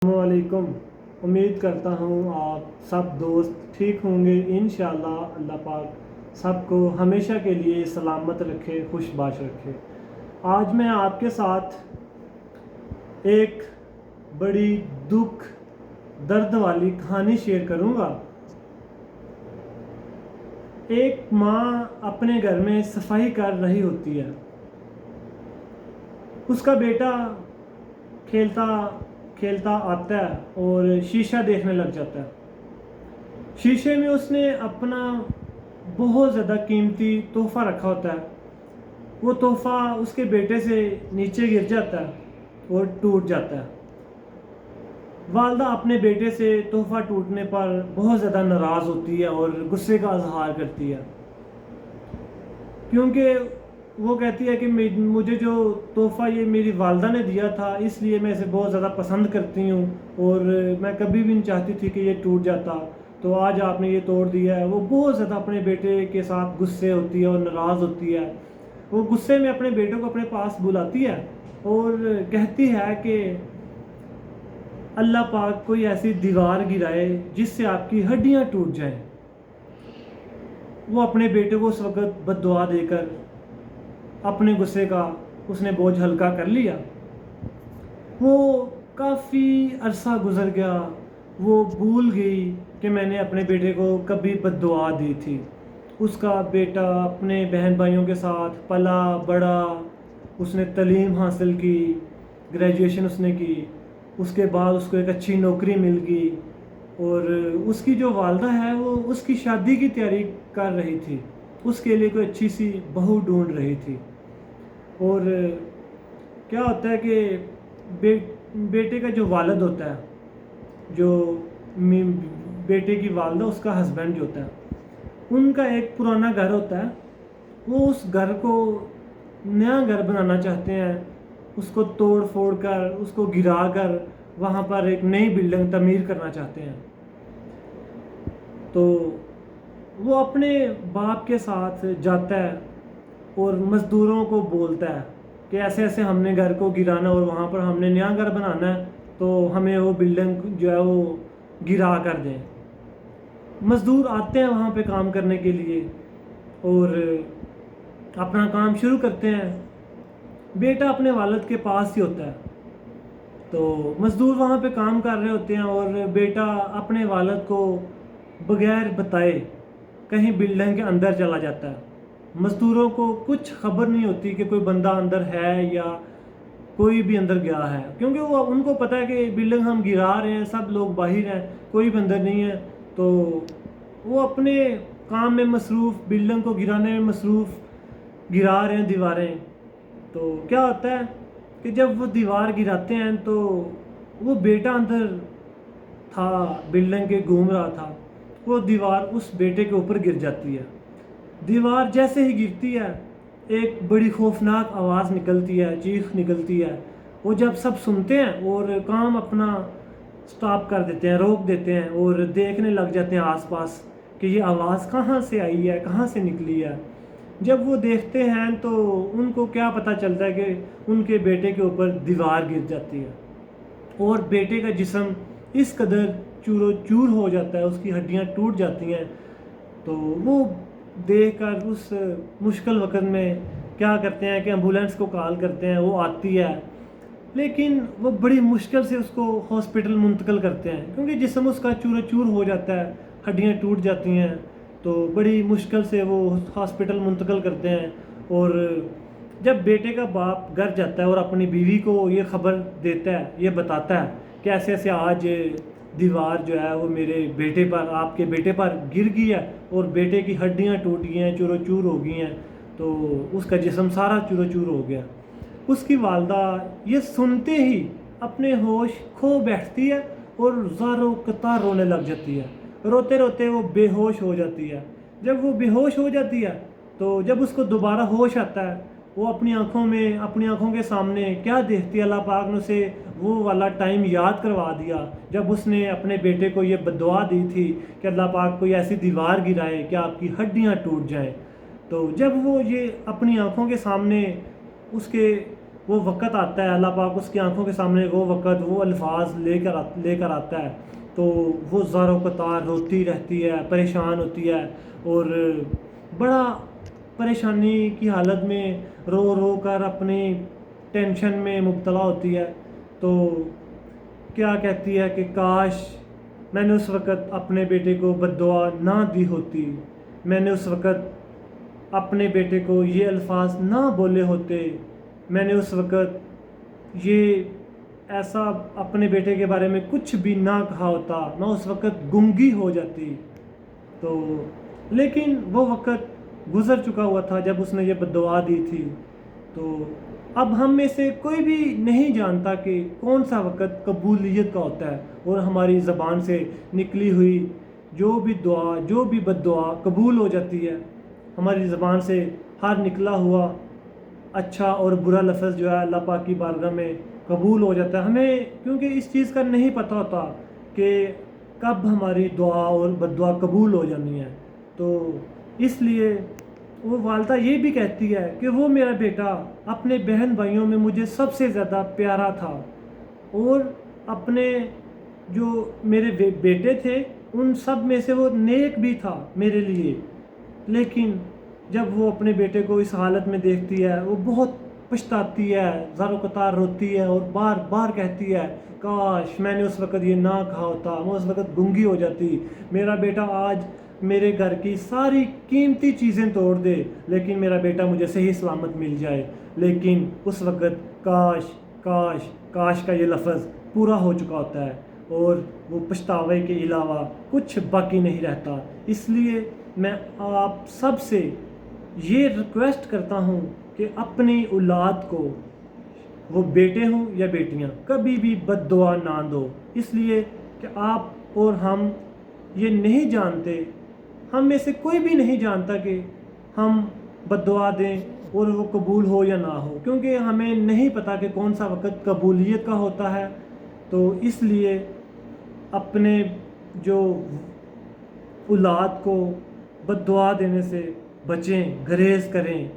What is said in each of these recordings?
वालेकुम। उम्मीद करता हूँ आप सब दोस्त ठीक होंगे। इंशाअल्लाह अल्लाह पाक सबको हमेशा के लिए सलामत रखे, खुशबाश रखे। आज मैं आपके साथ एक बड़ी दुख दर्द वाली कहानी शेयर करूँगा। एक माँ अपने घर में सफाई कर रही होती है। उसका बेटा खेलता खेलता आता है और शीशा देखने लग जाता है। शीशे में उसने अपना बहुत ज़्यादा कीमती तोहफ़ा रखा होता है। वो तोहफ़ा उसके बेटे से नीचे गिर जाता है और टूट जाता है। वालदा अपने बेटे से तोहफ़ा टूटने पर बहुत ज़्यादा नाराज़ होती है और गुस्से का इजहार करती है, क्योंकि वो कहती है कि मुझे जो तोहफ़ा ये मेरी वालदा ने दिया था, इसलिए मैं इसे बहुत ज़्यादा पसंद करती हूँ और मैं कभी भी नहीं चाहती थी कि ये टूट जाता, तो आज आपने ये तोड़ दिया है। वो बहुत ज़्यादा अपने बेटे के साथ गुस्से होती है और नाराज़ होती है। वो गुस्से में अपने बेटे को अपने पास बुलाती है और कहती है कि अल्लाह पाक कोई ऐसी दीवार गिराए जिससे आपकी हड्डियाँ टूट जाएं। वो अपने बेटे को उस वक़्त बद्दुआ देकर अपने गुस्से का उसने बोझ हल्का कर लिया। वो काफ़ी अरसा गुजर गया, वो भूल गई कि मैंने अपने बेटे को कभी बद्दुआ दी थी। उसका बेटा अपने बहन भाइयों के साथ पला बड़ा, उसने तालीम हासिल की, ग्रेजुएशन उसने की, उसके बाद उसको एक अच्छी नौकरी मिल गई और उसकी जो वालदा है वो उसकी शादी की तैयारी कर रही थी। उसके लिए कोई अच्छी सी बहू ढूंढ रही थी। और क्या होता है कि बेटे का जो वालिद होता है, जो बेटे की वालदा, उसका हस्बैंड जो होता है, उनका एक पुराना घर होता है। वो उस घर को नया घर बनाना चाहते हैं, उसको तोड़ फोड़ कर, उसको गिरा कर वहाँ पर एक नई बिल्डिंग तमीर करना चाहते हैं। तो वो अपने बाप के साथ जाता है और मज़दूरों को बोलता है कि ऐसे ऐसे हमने घर को गिराना और वहाँ पर हमने नया घर बनाना है, तो हमें वो बिल्डिंग जो है वो गिरा कर दें। मज़दूर आते हैं वहाँ पे काम करने के लिए और अपना काम शुरू करते हैं। बेटा अपने वालिद के पास ही होता है, तो मज़दूर वहाँ पे काम कर रहे होते हैं और बेटा अपने वालिद को बग़ैर बताए कहीं बिल्डिंग के अंदर चला जाता है। मज़दूरों को कुछ खबर नहीं होती कि कोई बंदा अंदर है या कोई भी अंदर गया है, क्योंकि वो उनको पता है कि बिल्डिंग हम गिरा रहे हैं, सब लोग बाहर हैं, कोई भी अंदर नहीं है। तो वो अपने काम में मसरूफ़, बिल्डिंग को गिराने में मसरूफ़, गिरा रहे हैं दीवारें। तो क्या होता है कि जब वो दीवार गिराते हैं तो वो बेटा अंदर था, बिल्डिंग के घूम रहा था, वो दीवार उस बेटे के ऊपर गिर जाती है। दीवार जैसे ही गिरती है एक बड़ी खौफनाक आवाज़ निकलती है, चीख निकलती है। वो जब सब सुनते हैं और काम अपना स्टॉप कर देते हैं, रोक देते हैं और देखने लग जाते हैं आसपास कि ये आवाज़ कहाँ से आई है, कहाँ से निकली है। जब वो देखते हैं तो उनको क्या पता चलता है कि उनके बेटे के ऊपर दीवार गिर जाती है और बेटे का जिस्म इस कदर चूरो चूर हो जाता है, उसकी हड्डियाँ टूट जाती हैं। तो वो देखकर उस मुश्किल वक़्त में क्या करते हैं कि एम्बुलेंस को कॉल करते हैं, वो आती है, लेकिन वो बड़ी मुश्किल से उसको हॉस्पिटल मुंतकिल करते हैं, क्योंकि जिस्म उसका चूरो चूर हो जाता है, हड्डियाँ टूट जाती हैं। तो बड़ी मुश्किल से वो हॉस्पिटल मुंतकिल करते हैं। और जब बेटे का बाप घर जाता है और अपनी बीवी को ये ख़बर देता है, ये बताता है कि ऐसे ऐसे आज दीवार जो है वो मेरे बेटे पर, आपके बेटे पर गिर गई है और बेटे की हड्डियां टूट गई हैं, चूरो चूर हो गई हैं, तो उसका जिस्म सारा चूरो चूर हो गया। उसकी वालदा ये सुनते ही अपने होश खो बैठती है और ज़ारो कतार रोने लग जाती है। रोते रोते वो बेहोश हो जाती है। जब वो बेहोश हो जाती है तो जब उसको दोबारा होश आता है, वो अपनी आंखों के सामने क्या देखती है, अल्लाह पाक ने उसे वो वाला टाइम याद करवा दिया जब उसने अपने बेटे को ये बद्दुआ दी थी कि अल्लाह पाक कोई ऐसी दीवार गिराए कि आपकी हड्डियां टूट जाएं। तो जब वो ये अपनी आंखों के सामने उसके وہ وقت آتا ہے، اللہ پاک اس کی آنکھوں کے سامنے وہ وقت وہ الفاظ لے کر آتا ہے تو وہ زار و قطار روتی رہتی ہے، پریشان ہوتی ہے اور بڑا پریشانی کی حالت میں رو رو کر اپنی ٹینشن میں مبتلا ہوتی ہے۔ تو کیا کہتی ہے کہ کاش میں نے اس وقت اپنے بیٹے کو بد دعا نہ دی ہوتی، میں نے اس وقت اپنے بیٹے کو یہ الفاظ نہ بولے ہوتے، میں نے اس وقت یہ ایسا اپنے بیٹے کے بارے میں کچھ بھی نہ کہا ہوتا، میں اس وقت گنگی ہو جاتی۔ تو لیکن وہ وقت گزر چکا ہوا تھا جب اس نے یہ بد دعا دی تھی۔ تو اب ہم میں سے کوئی بھی نہیں جانتا کہ کون سا وقت قبولیت کا ہوتا ہے، اور ہماری زبان سے نکلی ہوئی جو بھی دعا جو بھی بد دعا قبول ہو جاتی ہے۔ ہماری زبان سے ہر نکلا ہوا اچھا اور برا لفظ جو ہے اللہ پاک کی بارگاہ میں قبول ہو جاتا ہے، ہمیں کیونکہ اس چیز کا نہیں پتہ ہوتا کہ کب ہماری دعا اور بد دعا قبول ہو جانی ہے۔ تو اس لیے وہ والدہ یہ بھی کہتی ہے کہ وہ میرا بیٹا اپنے بہن بھائیوں میں مجھے سب سے زیادہ پیارا تھا، اور اپنے جو میرے بیٹے تھے ان سب میں سے وہ نیک بھی تھا میرے لیے، لیکن جب وہ اپنے بیٹے کو اس حالت میں دیکھتی ہے وہ بہت پچھتاتی ہے، زار و قطار روتی ہے اور بار بار کہتی ہے کاش میں نے اس وقت یہ نہ کہا ہوتا، میں اس وقت گنگی ہو جاتی، میرا بیٹا آج میرے گھر کی ساری قیمتی چیزیں توڑ دے لیکن میرا بیٹا مجھے صحیح سلامت مل جائے۔ لیکن اس وقت کاش کاش کاش کا یہ لفظ پورا ہو چکا ہوتا ہے اور وہ پچھتاوے کے علاوہ کچھ باقی نہیں رہتا۔ اس لیے میں آپ سب سے یہ ریکویسٹ کرتا ہوں کہ اپنی اولاد کو، وہ بیٹے ہوں یا بیٹیاں، کبھی بھی بد دعا نہ دو، اس لیے کہ آپ اور ہم یہ نہیں جانتے، ہم میں سے کوئی بھی نہیں جانتا کہ ہم بد دعا دیں اور وہ قبول ہو یا نہ ہو، کیونکہ ہمیں نہیں پتہ کہ کون سا وقت قبولیت کا ہوتا ہے۔ تو اس لیے اپنے جو اولاد کو بد دعا دینے سے بچیں، گریز کریں،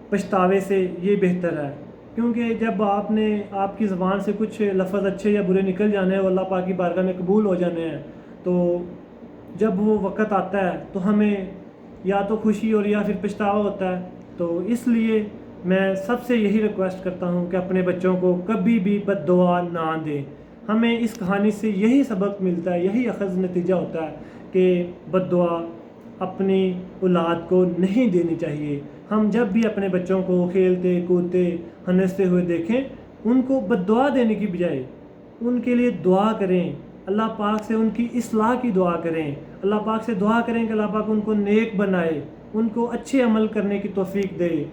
پچھتاوے سے یہ بہتر ہے، کیونکہ جب آپ کی زبان سے کچھ لفظ اچھے یا برے نکل جانے ہیں اور اللہ پاک کی بارگاہ میں قبول ہو جانے ہیں، تو جب وہ وقت آتا ہے تو ہمیں یا تو خوشی اور یا پھر پچھتاوا ہوتا ہے۔ تو اس لیے میں سب سے یہی ریکویسٹ کرتا ہوں کہ اپنے بچوں کو کبھی بھی بد دعا نہ دیں۔ ہمیں اس کہانی سے یہی سبق ملتا ہے، یہی اخذ نتیجہ ہوتا ہے کہ بد دعا اپنی اولاد کو نہیں دینی چاہیے۔ ہم جب بھی اپنے بچوں کو کھیلتے کودتے ہنستے ہوئے دیکھیں، ان کو بد دعا دینے کی بجائے ان کے لیے دعا کریں، اللہ پاک سے ان کی اصلاح کی دعا کریں، اللہ پاک سے دعا کریں کہ اللہ پاک ان کو نیک بنائے، ان کو اچھے عمل کرنے کی توفیق دے۔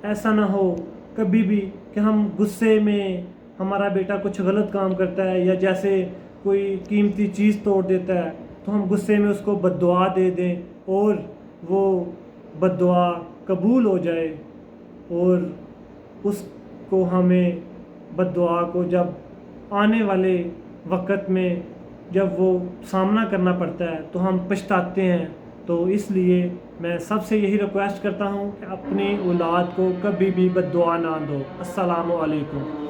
ایسا نہ ہو کبھی بھی کہ ہم غصے میں ہمارا بیٹا کچھ غلط کام کرتا ہے یا جیسے کوئی قیمتی چیز توڑ دیتا ہے تو ہم غصے میں اس کو بد دعا دے دیں اور وہ بد دعا قبول ہو جائے، اور اس کو ہمیں بد دعا کو جب آنے والے وقت میں جب وہ سامنا کرنا پڑتا ہے تو ہم پچھتاتے ہیں۔ تو اس لیے میں سب سے یہی ریکویسٹ کرتا ہوں کہ اپنی اولاد کو کبھی بھی بد دعا نہ دو۔ السلام علیکم۔